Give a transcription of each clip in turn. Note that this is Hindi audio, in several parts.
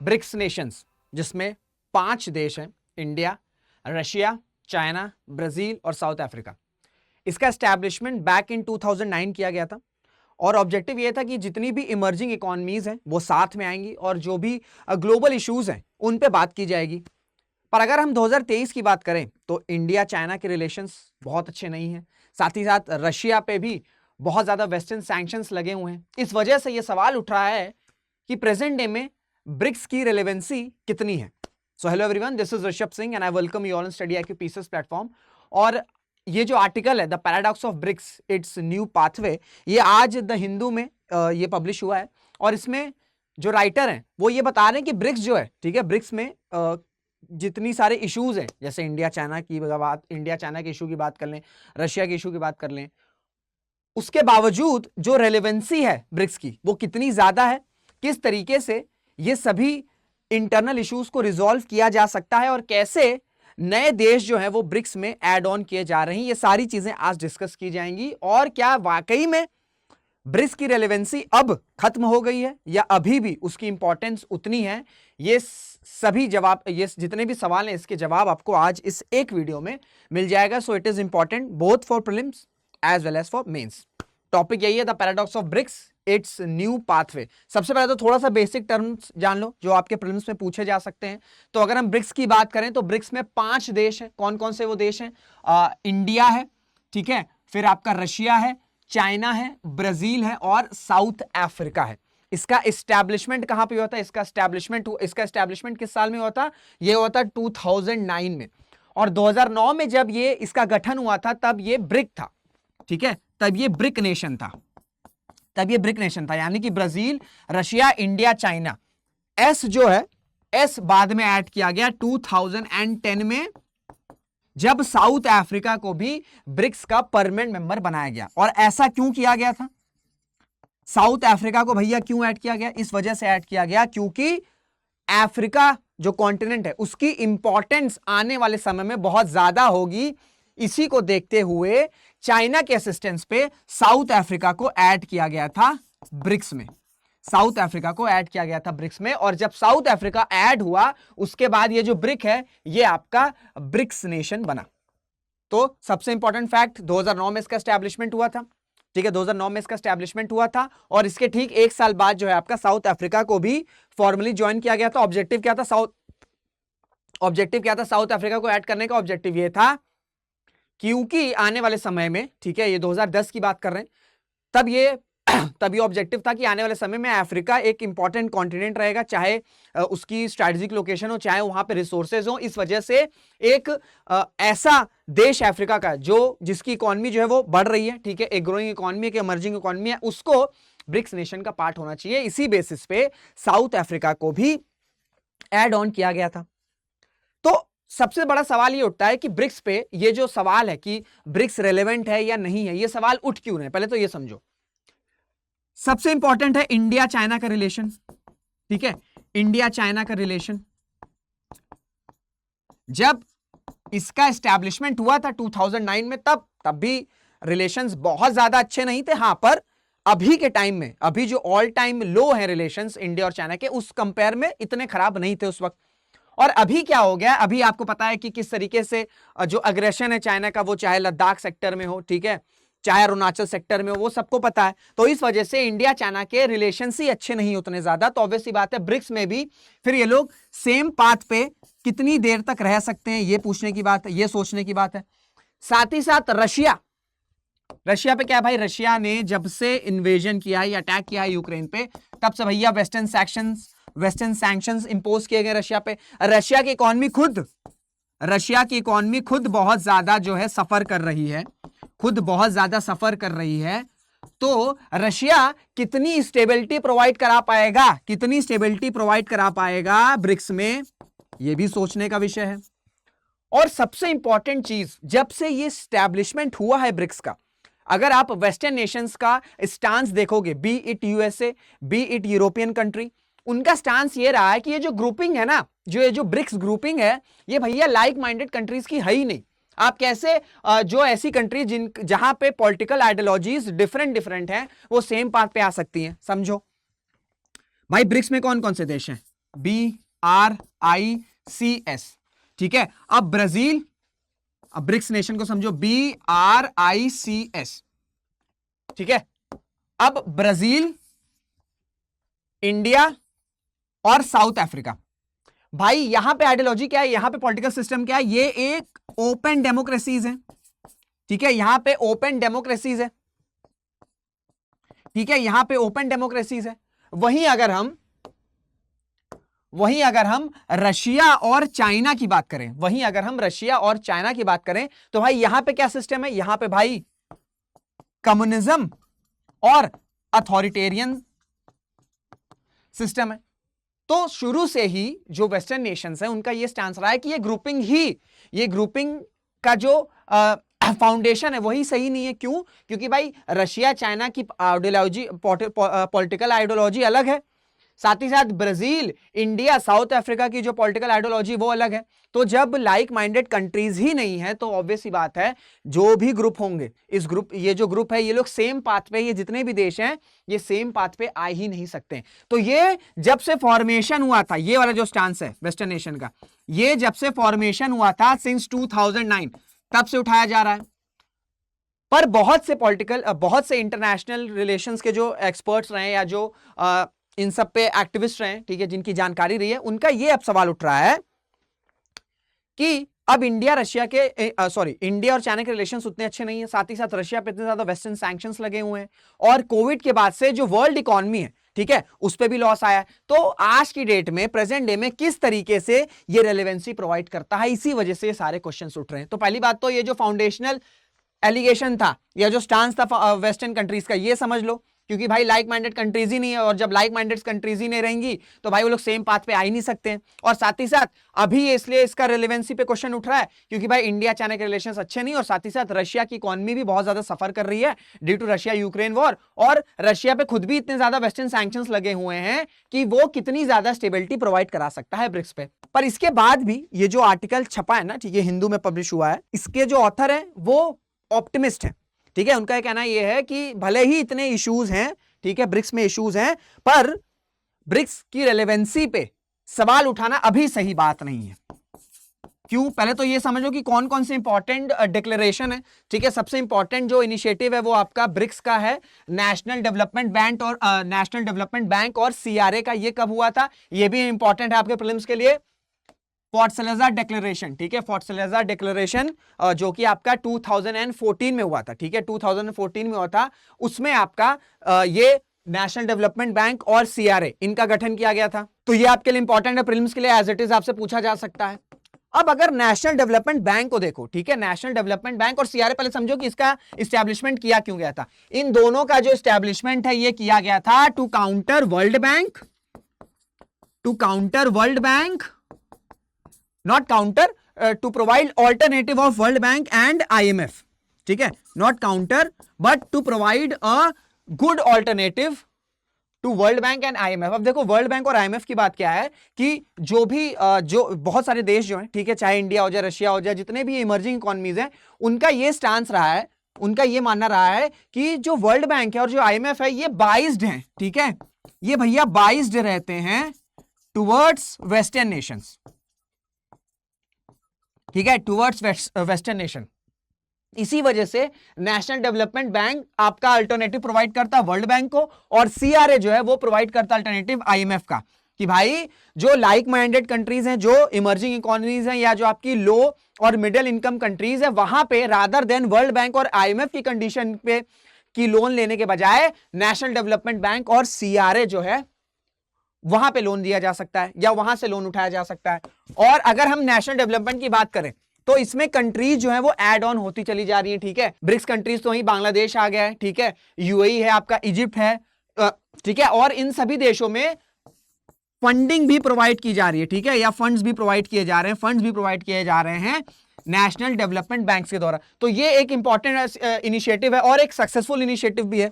ब्रिक्स नेशंस, जिसमें 5 देश हैं, इंडिया, रशिया, चाइना, ब्राजील और साउथ अफ्रीका। इसका एस्टैब्लिशमेंट बैक इन 2009 किया गया था और ऑब्जेक्टिव ये था कि जितनी भी इमर्जिंग इकोनॉमीज हैं वो साथ में आएंगी और जो भी ग्लोबल इश्यूज हैं उन पे बात की जाएगी। पर अगर हम 2023 की बात करें तो इंडिया चाइना के रिलेशंस बहुत अच्छे नहीं हैं, साथ ही साथ रशिया पे भी बहुत ज्यादा वेस्टर्न सैंक्शंस लगे हुए हैं। इस वजह से ये सवाल उठ रहा है कि प्रेजेंट डे में ब्रिक्स की रिलेवेंसी कितनी है। So hello everyone, this is Rishabh Singh and I welcome you all on study IQ pieces platform. और ये जो आर्टिकल है the paradox of BRICS its new pathway, ये आज द हिंदू में ये पब्लिश हुआ है और इसमें जो राइटर हैं वो ये बता रहे हैं कि ब्रिक्स जो है, ठीक है, ब्रिक्स में जितनी सारे इश्यूज हैं, जैसे इंडिया चाइना के इशू की बात कर लें, रशिया के इशू की बात कर लें, उसके बावजूद जो रेलेवेंसी है ब्रिक्स की वो कितनी ज्यादा है, किस तरीके से ये सभी इंटरनल इश्यूज को रिजॉल्व किया जा सकता है और कैसे नए देश जो है वो ब्रिक्स में ऐड ऑन किए जा रहे हैं, ये सारी चीजें आज डिस्कस की जाएंगी। और क्या वाकई में ब्रिक्स की रेलेवेंसी अब खत्म हो गई है या अभी भी उसकी इंपॉर्टेंस उतनी है, ये सभी जवाब, ये जितने भी सवाल हैं इसके जवाब आपको आज इस एक वीडियो में मिल जाएगा। So it is important both for prelims as well as for mains. Topic यही है the paradox of BRICS its new pathway. सबसे पहले तो थोड़ा सा बेसिक टर्म्स जान लो जो आपके प्रीलिम्स में पूछे जा सकते हैं। तो अगर हम ब्रिक्स की बात करें तो ब्रिक्स में 5 देश हैं। कौन कौन से वो देश हैं? इंडिया है, ठीक है, फिर आपका रशिया है, चाइना है, ब्राजील है और साउथ अफ्रीका है। इसका एस्टैब्लिशमेंट कहां पे हुआ था? इसका एस्टैब्लिशमेंट किस साल में हुआ था? ये हुआ था 2009 में। और 2009 में जब ये इसका गठन हुआ था तब ये ब्रिक था, ठीक है, तब ये ब्रिक नेशन था, यानी कि Brazil, Russia, India, China. S जो है, एस बाद में ऐड किया गया 2010 में, जब साउथ अफ्रीका को भी ब्रिक्स का परमानेंट मेंबर बनाया गया। और ऐसा क्यों किया गया था? साउथ अफ्रीका को भैया क्यों ऐड किया गया? इस वजह से ऐड किया गया क्योंकि अफ्रीका जो कॉन्टिनेंट है उसकी इंपॉर्टेंस आने वाले समय में बहुत ज्यादा होगी। इसी को देखते हुए चाइना के असिस्टेंस पे साउथ अफ्रीका को ऐड किया गया था ब्रिक्स में। और जब साउथ अफ्रीका ऐड हुआ उसके बाद ये जो ब्रिक है ये आपका ब्रिक्स नेशन बना। तो सबसे इंपॉर्टेंट फैक्ट, 2009 में इसका एस्टैब्लिशमेंट हुआ था, ठीक है, 2009 में इसका एस्टैब्लिशमेंट हुआ था और इसके ठीक 1 साल बाद जो है आपका साउथ अफ्रीका को भी फॉर्मली ज्वाइन किया गया था। ऑब्जेक्टिव क्या था साउथ अफ्रीका को ऐड करने का? ऑब्जेक्टिव ये था क्योंकि आने वाले समय में, ठीक है, ये 2010 की बात कर रहे हैं, तब ये ऑब्जेक्टिव था कि आने वाले समय में अफ्रीका एक इंपॉर्टेंट कॉन्टिनेंट रहेगा, चाहे उसकी स्ट्रैटेजिक लोकेशन हो, चाहे वहां पे रिसोर्सेज हो। इस वजह से एक ऐसा देश अफ्रीका का जिसकी इकोनॉमी जो है वो बढ़ रही है, ठीक है, एक ग्रोइंग इकोनॉमी, एक इमर्जिंग इकोनॉमी है, उसको ब्रिक्स नेशन का पार्ट होना चाहिए। इसी बेसिस पे साउथ अफ्रीका को भी ऐड ऑन किया गया था। तो सबसे बड़ा सवाल ये उठता है कि ब्रिक्स पे ये जो सवाल है कि ब्रिक्स रेलेवेंट है या नहीं है, ये सवाल उठ क्यों रहे? पहले तो ये समझो। सबसे इंपॉर्टेंट है इंडिया चाइना का रिलेशन, ठीक है, इंडिया चाइना का रिलेशन। जब इसका एस्टैब्लिशमेंट हुआ था 2009 में, तब भी रिलेशंस बहुत ज्यादा अच्छे नहीं थे। हां, पर अभी के टाइम में, अभी जो ऑल टाइम लो है रिलेशंस इंडिया और चाइना के, उस कंपेयर में इतने खराब नहीं थे उस वक्त। और अभी क्या हो गया? अभी आपको पता है कि किस तरीके से जो अग्रेशन है चाइना का, वो चाहे लद्दाख सेक्टर में हो, ठीक है, चाहे अरुणाचल सेक्टर में हो, वो सबको पता है। तो इस वजह से इंडिया चाइना के रिलेशंस ही अच्छे नहीं उतने ज्यादा। तो ऑब्वियस सी बात है ब्रिक्स में भी फिर ये लोग सेम पाथ पे कितनी देर तक रह सकते हैं, ये पूछने की बात है, ये सोचने की बात है। साथ ही साथ रशिया पे क्या है भाई? रशिया ने जब से इन्वेजन किया है या अटैक किया है यूक्रेन पे, तब से भैया वेस्टर्न सैंक्शंस इंपोज किए गए रशिया पे। रशिया की इकोनॉमी खुद बहुत ज्यादा जो है सफर कर रही है, तो रशिया कितनी स्टेबिलिटी प्रोवाइड करा पाएगा ब्रिक्स में, यह भी सोचने का विषय है। और सबसे इंपॉर्टेंट चीज, जब से ये स्टैब्लिशमेंट हुआ है ब्रिक्स का, अगर आप वेस्टर्न नेशंस का स्टांस देखोगे, B it USA, B it European country, उनका स्टांस ये रहा है कि ये जो ग्रुपिंग है ना, ये जो ब्रिक्स ग्रुपिंग है, ये भैया लाइक माइंडेड कंट्रीज की है ही नहीं। आप कैसे जो ऐसी कंट्रीज जहां पे पॉलिटिकल आइडियोलॉजीज डिफरेंट हैं, वो सेम पाथ पे आ सकती हैं? समझो भाई, ब्रिक्स में कौन कौन से देश हैं? BRICS, ठीक है। अब ब्राजील, अब ब्रिक्स नेशन को समझो, BRICS, ठीक है। अब ब्राजील, इंडिया और साउथ अफ्रीका। भाई यहां पे आइडियोलॉजी क्या है, यहां पे पॉलिटिकल सिस्टम क्या है, ये एक ओपन डेमोक्रेसीज है, ठीक है। यहां पे ओपन डेमोक्रेसीज है, ठीक है, यहां पे ओपन डेमोक्रेसीज है। वहीं अगर हम रशिया और चाइना की बात करें, वहीं अगर हम रशिया और चाइना की बात करें, तो भाई यहां पे क्या सिस्टम है, यहां पे भाई कम्युनिज्म और अथॉरिटेरियन सिस्टम है। तो शुरू से ही जो वेस्टर्न नेशंस हैं उनका ये स्टैंस रहा है कि ये ग्रुपिंग का जो फाउंडेशन है वही सही नहीं है। क्यों? क्योंकि भाई रशिया चाइना की आइडियोलॉजी, पॉलिटिकल आइडियोलॉजी अलग है, साथ ही साथ ब्राजील, इंडिया, साउथ अफ्रीका की जो पॉलिटिकल आइडियोलॉजी वो अलग है। तो जब लाइक माइंडेड कंट्रीज ही नहीं है तो ऑब्वियस सी बात है जो भी ग्रुप होंगे, ये जो ग्रुप है ये लोग सेम पाथ पे, ये जितने भी देश हैं ये सेम पाथ पे आ ही नहीं सकते। तो ये जब से फॉर्मेशन हुआ था, ये वाला जो स्टांस है वेस्टर्न नेशन का, ये जब से फॉर्मेशन हुआ था सिंस 2009 तब से उठाया जा रहा है। पर बहुत से इंटरनेशनल रिलेशंस के जो एक्सपर्ट्स रहे या जो इन सब पे एक्टिविस्ट रहे, ठीक है, जिनकी जानकारी रही है, उनका ये अब सवाल उठ रहा है कि अब इंडिया और चाइना के रिलेशंस उतने अच्छे नहीं है, साथ ही साथ रशिया पे इतने ज्यादा वेस्टर्न सैंक्शंस लगे हुए हैं, और कोविड के बाद से जो वर्ल्ड इकोनॉमी है, ठीक है, उस पे भी लॉस आया है। तो आज की डेट में, प्रेजेंट डे में किस तरीके से ये रेलेवेंसी प्रोवाइड करता है, इसी वजह से ये सारे क्वेश्चंस उठ रहे हैं। तो पहली बात तो ये जो फाउंडेशनल एलिगेशन था या जो स्टांस था वेस्टर्न कंट्रीज का, ये समझ लो, क्योंकि भाई लाइक माइंडेड कंट्रीज ही नहीं है, और जब लाइक माइंडेड कंट्रीज ही नहीं रहेंगी तो भाई वो लोग सेम पाथ पे आ ही नहीं सकते हैं। और साथ ही साथ अभी इसलिए इसका रिलेवेंसी पे क्वेश्चन उठ रहा है क्योंकि भाई इंडिया चाइना के रिलेशंस अच्छे नहीं, और साथ ही साथ रशिया की इकोनॉमी भी बहुत ज्यादा सफर कर रही है due to Russia Ukraine war, और रशिया पे खुद भी इतने ज्यादा वेस्टर्न सैंक्शंस लगे हुए हैं कि वो कितनी ज्यादा स्टेबिलिटी प्रोवाइड करा सकता है ब्रिक्स पे। पर इसके बाद भी ये जो आर्टिकल छपा है ना, ठीक है, हिंदू में पब्लिश हुआ है, इसके जो ऑथर है वो ऑप्टिमिस्ट है, ठीक है। उनका कहना यह है कि भले ही इतने इश्यूज हैं, ठीक है, ब्रिक्स में इश्यूज हैं, पर ब्रिक्स की रेलेवेंसी पे सवाल उठाना अभी सही बात नहीं है। क्यों? पहले तो ये समझो कि कौन कौन से इंपॉर्टेंट डिक्लेरेशन है, ठीक है। सबसे इंपॉर्टेंट जो इनिशिएटिव है वो आपका ब्रिक्स का है, नेशनल डेवलपमेंट बैंक और CRA का। ये कब हुआ था? ये भी इंपॉर्टेंट है आपके प्रीलिम्स के लिए। फोर्ट सैलाज़र डिक्लेरेशन, ठीक है, फोर्ट सैलाज़र डिक्लेरेशन जो कि आपका 2014 में हुआ था, ठीक है, 2014 में हुआ था। उसमें आपका ये नेशनल डेवलपमेंट बैंक और CRA इनका गठन किया गया था। तो ये आपके लिए इंपॉर्टेंट है प्रीलिम्स के लिए, एज इट इज आपसे पूछा जा सकता है। अब अगर नेशनल डेवलपमेंट बैंक को देखो, ठीक है, नेशनल डेवलपमेंट बैंक और CRA, पहले समझो कि इसका इस्टेब्लिशमेंट किया क्यों गया था। इन दोनों का जो इस्टेब्लिशमेंट है ये किया गया था to counter World Bank, not counter, to provide alternative of World Bank and IMF, ठीक है, not counter but to provide a good alternative to World Bank and IMF। अब देखो वर्ल्ड बैंक और IMF की बात क्या है कि जो बहुत सारे देश जो हैं, ठीक है, चाहे इंडिया हो जाए, रशिया हो जाए, जितने भी इमर्जिंग इकोनॉमीज हैं, उनका ये स्टांस रहा है, उनका ये मानना रहा है कि जो वर्ल्ड बैंक है और जो IMF है ये बाइज्ड हैं, ठीक है, ये भैया बाइज्ड रहते हैं टुवर्ड्स वेस्टर्न नेशंस, ठीक है, टुवर्ड्स वेस्टर्न नेशन। इसी वजह से नेशनल डेवलपमेंट बैंक आपका अल्टरनेटिव प्रोवाइड करता है वर्ल्ड बैंक को, और CRA जो है वो प्रोवाइड करता है अल्टरनेटिव IMF का, कि भाई जो लाइक माइंडेड कंट्रीज हैं, जो इमर्जिंग इकोनॉमीज हैं, या जो आपकी लो और मिडिल इनकम कंट्रीज है, वहां पे रादर देन वर्ल्ड बैंक और IMF की कंडीशन पे की लोन लेने के बजाय नेशनल डेवलपमेंट बैंक और CRA जो है वहां पे लोन दिया जा सकता है या वहां से लोन उठाया जा सकता है। और अगर हम नेशनल डेवलपमेंट की बात करें तो इसमें कंट्रीज जो है वो ऐड ऑन होती चली जा रही है, ठीक है। ब्रिक्स कंट्रीज तो वही बांग्लादेश आ गया है, ठीक है, UAE है, आपका इजिप्ट है, ठीक है, और इन सभी देशों में फंडिंग भी प्रोवाइड की जा रही है, ठीक है, या फंड्स भी प्रोवाइड किए जा रहे हैं नेशनल डेवलपमेंट बैंक के द्वारा। तो ये एक इंपॉर्टेंट इनिशिएटिव है और एक सक्सेसफुल इनिशिएटिव भी है।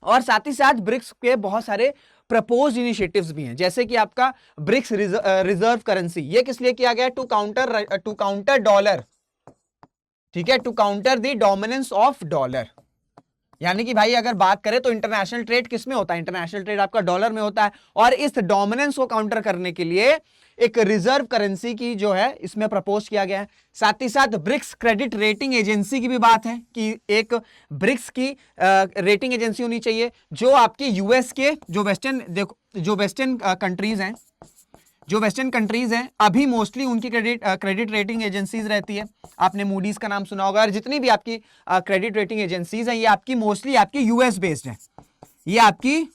और साथ ही साथ ब्रिक्स के बहुत सारे प्रपोज इनिशिएटिव्स भी हैं, जैसे कि आपका ब्रिक्स रिजर्व करेंसी। ये किस लिए किया गया? टू काउंटर डॉलर, ठीक है, to counter the dominance of dollar. यानी कि भाई अगर बात करें तो इंटरनेशनल ट्रेड किस में होता है, इंटरनेशनल ट्रेड आपका डॉलर में होता है, और इस डोमिनेंस को काउंटर करने के लिए एक रिजर्व करेंसी की जो है इसमें प्रपोज किया गया है। साथ ही साथ ब्रिक्स क्रेडिट रेटिंग एजेंसी की भी बात है कि एक ब्रिक्स की रेटिंग एजेंसी होनी चाहिए जो आपकी यूएस के जो वेस्टर्न कंट्रीज हैं, जो वेस्टर्न कंट्रीज हैं अभी मोस्टली उनकी क्रेडिट रेटिंग एजेंसीज रहती है। आपने मूडीज का नाम सुना होगा, और जितनी भी आपकी क्रेडिट रेटिंग एजेंसीज हैं ये आपकी मोस्टली आपकी यूएस बेस्ड है, ये आपकी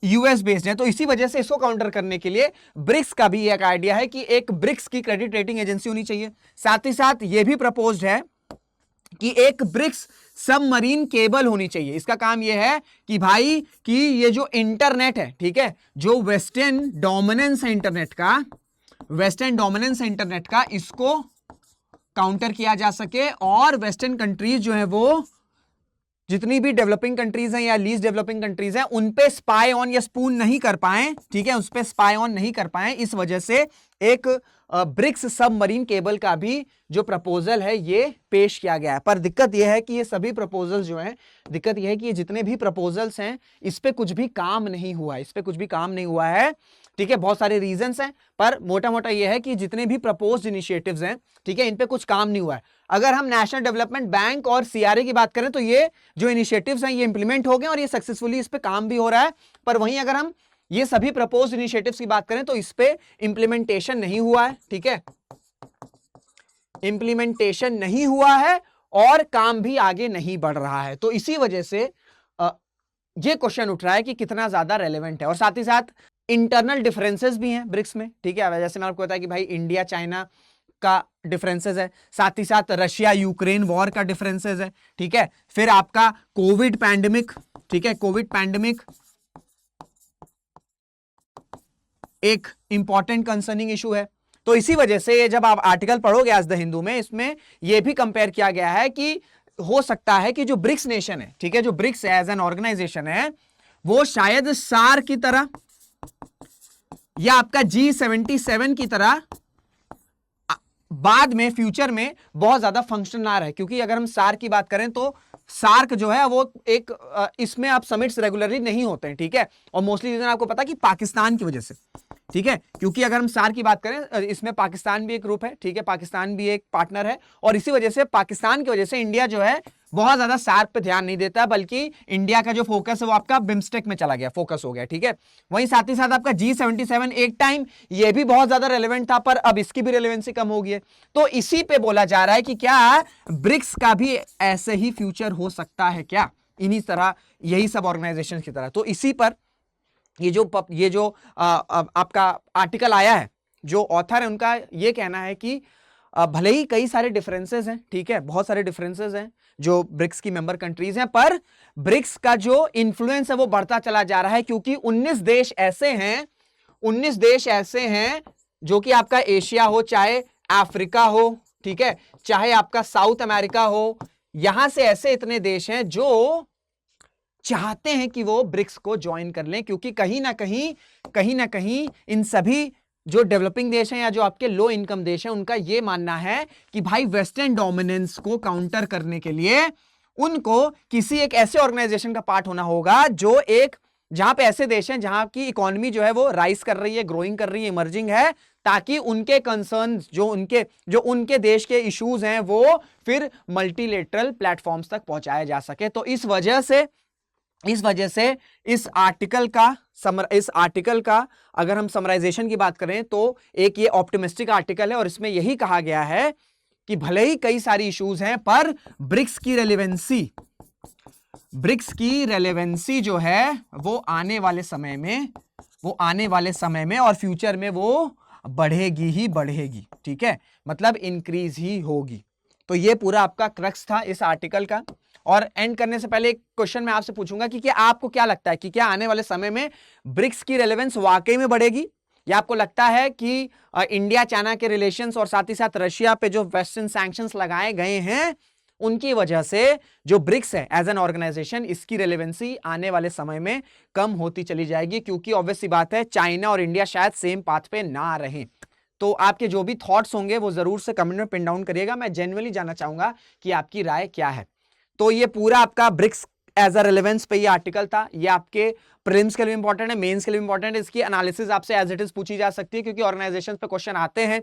यूएस बेस्ड है। तो इसी वजह से इसको काउंटर करने के लिए ब्रिक्स का भी एक आइडिया है कि एक ब्रिक्स की क्रेडिट रेटिंग एजेंसी होनी चाहिए। साथ ही साथ यह भी प्रपोज्ड है कि एक ब्रिक्स सबमरीन केबल होनी चाहिए। इसका काम यह है कि भाई कि ये जो इंटरनेट है, ठीक है, जो वेस्टर्न डोमिनेंस है इंटरनेट का, वेस्टर्न डोमिनेंस है इंटरनेट का, इसको काउंटर किया जा सके और वेस्टर्न कंट्रीज जो है वो जितनी भी डेवलपिंग कंट्रीज हैं या लीस्ट डेवलपिंग कंट्रीज हैं उन पे स्पाई ऑन या स्पून नहीं कर पाए, ठीक है, उस पे स्पाई ऑन नहीं कर पाए। इस वजह से एक ब्रिक्स सबमरीन केबल का भी जो प्रपोजल है ये पेश किया गया है। पर दिक्कत यह है कि ये सभी प्रपोजल्स जो हैं, दिक्कत यह है कि ये जितने भी प्रपोजल्स हैं इस पे कुछ भी काम नहीं हुआ है, इस पे कुछ भी काम नहीं हुआ है, ठीक है। बहुत सारे रीजंस हैं, पर मोटा मोटा यह है कि जितने भी प्रपोज्ड इनिशिएटिव्स हैं, ठीक है, इन पे कुछ काम नहीं हुआ है। अगर हम नेशनल डेवलपमेंट बैंक और सीआरए की बात करें तो ये जो इनिशिएटिव्स हैं ये इंप्लीमेंट हो गए और ये सक्सेसफुली इस पे काम भी हो रहा है। पर वहीं अगर हम ये सभी प्रपोज्ड इनिशिएटिव्स की बात करें तो इस पे इंप्लीमेंटेशन नहीं हुआ है, ठीक है, इंप्लीमेंटेशन नहीं हुआ है और काम भी आगे नहीं बढ़ रहा है। तो इसी वजह से ये क्वेश्चन उठ रहा है कि कितना ज्यादा रेलेवेंट है। और साथ ही साथ इंटरनल डिफरेंसेस भी हैं ब्रिक्स में, ठीक है, जैसे मैं आपको बताया कि भाई इंडिया चाइना का डिफरेंसेस है, साथ ही साथ रशिया यूक्रेन वॉर का डिफरेंसेस है, ठीक है, फिर आपका कोविड पैंडेमिक, ठीक है, कोविड पैंडेमिक एक इंपॉर्टेंट कंसर्निंग इशू है। तो इसी वजह से जब आप आर्टिकल पढ़ोगे आज द हिंदू में, इसमें यह भी कंपेयर किया गया है कि हो सकता है कि जो ब्रिक्स नेशन है, ठीक है, जो ब्रिक्स एज एन ऑर्गेनाइजेशन है वो शायद सार की तरह या आपका G77 की तरह बाद में फ्यूचर में बहुत ज्यादा फंक्शन ना रहे। क्योंकि अगर हम सार्क की बात करें तो सार्क जो है वो एक इसमें आप समिट्स रेगुलरली नहीं होते हैं, ठीक है, और मोस्टली रीजन आपको पता कि पाकिस्तान की वजह से, ठीक है, क्योंकि अगर हम सार्क की बात करें इसमें पाकिस्तान भी एक ग्रुप है, ठीक है, पाकिस्तान भी एक पार्टनर है, और इसी वजह से पाकिस्तान की वजह से इंडिया जो है बहुत ज्यादा सार्क पे ध्यान नहीं देता, बल्कि इंडिया का जो फोकस है वो आपका बिम्स्टेक में चला गया, फोकस हो गया, ठीक है। वहीं साथ ही साथ आपका G77 एक टाइम ये भी बहुत ज्यादा रेलेवेंट था, पर अब इसकी भी रेलेवेंसी कम हो गई है। तो इसी पे बोला जा रहा है कि क्या ब्रिक्स का भी ऐसे ही फ्यूचर हो सकता है क्या, इन्हीं तरह, यही सब ऑर्गेनाइजेशन की तरह। तो इसी पर ये जो आपका आर्टिकल आया है, जो ऑथर है उनका ये कहना है कि भले ही कई सारे डिफरेंसेस हैं, ठीक है, बहुत सारे डिफरेंसेस हैं जो ब्रिक्स की मेंबर कंट्रीज हैं, पर ब्रिक्स का जो इन्फ्लुएंस है वो बढ़ता चला जा रहा है, क्योंकि 19 देश ऐसे हैं जो कि आपका एशिया हो, चाहे अफ्रीका हो, ठीक है, चाहे आपका साउथ अमेरिका हो, यहां से ऐसे इतने देश हैं जो चाहते हैं कि वो ब्रिक्स को ज्वाइन कर लें, क्योंकि कहीं ना कहीं इन सभी जो डेवलपिंग देश हैं या जो आपके लो इनकम देश हैं उनका ये मानना है कि भाई वेस्टर्न डोमिनेंस को काउंटर करने के लिए उनको किसी एक ऐसे ऑर्गेनाइजेशन का पार्ट होना होगा जो एक, जहां पे ऐसे देश हैं जहां की इकोनॉमी जो है वो राइज कर रही है, ग्रोइंग कर रही है, इमर्जिंग है, ताकि उनके कंसर्न जो उनके देश के इश्यूज हैं वो फिर मल्टीलेटरल प्लेटफॉर्म्स तक पहुंचाया जा सके। तो इस वजह से इस आर्टिकल का अगर हम समराइजेशन की बात करें तो एक ये ऑप्टिमिस्टिक आर्टिकल है, और इसमें यही कहा गया है कि भले ही कई सारी इश्यूज हैं पर ब्रिक्स की रेलेवेंसी जो है वो आने वाले समय में और फ्यूचर में वो बढ़ेगी, ठीक है, मतलब इंक्रीज ही होगी। तो ये पूरा आपका क्रक्स था इस आर्टिकल का। और एंड करने से पहले एक क्वेश्चन मैं आपसे पूछूंगा कि क्या आपको क्या लगता है कि क्या आने वाले समय में ब्रिक्स की रेलेवेंस वाकई में बढ़ेगी, या आपको लगता है कि इंडिया चाइना के रिलेशंस और साथ ही साथ रशिया पे जो वेस्टर्न सैंक्शंस लगाए गए हैं उनकी वजह से जो ब्रिक्स है एज एन ऑर्गेनाइजेशन, इसकी रेलेवेंसी आने वाले समय में कम होती चली जाएगी, क्योंकि ऑब्वियस सी बात है चाइना और इंडिया शायद सेम पाथ पे ना रहें। तो आपके जो भी थॉट्स होंगे वो जरूर से कमेंट में पिन डाउन करिएगा, मैं जेन्युइनली जानना चाहूंगा कि आपकी राय क्या है। तो ये पूरा आपका ब्रिक्स एज अ रेलेवेंस पे ये आर्टिकल था। ये आपके प्रीलिम्स के लिए इंपॉर्टेंट है, मेंस के लिए इंपॉर्टेंट है। इसकी एनालिसिस आपसे एज इट इज पूछी जा सकती है, क्योंकि ऑर्गेनाइजेशन पे क्वेश्चन आते हैं।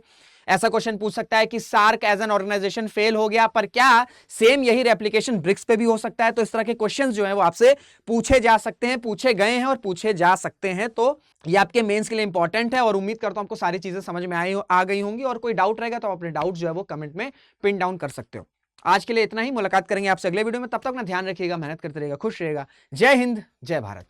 ऐसा क्वेश्चन पूछ सकता है कि SAARC as an organisation fail हो गया, पर क्या सेम यही रेप्लिकेशन ब्रिक्स पे भी हो सकता है? तो इस तरह के क्वेश्चंस जो है वो आपसे पूछे जा सकते हैं, पूछे गए हैं और पूछे जा सकते हैं। तो ये आपके मेंस के लिए इंपॉर्टेंट है और उम्मीद करता हूं आपको सारी चीजें समझ में आ गई होंगी। और कोई डाउट रहेगा तो आप अपने डाउट जो है वो कमेंट में पिन डाउन कर सकते हो। आज के लिए इतना ही, मुलाकात करेंगे आपसे अगले वीडियो में। तब तक अपना ध्यान रखिएगा, मेहनत करते रहिएगा, खुश रहिएगा। जय हिंद, जय भारत।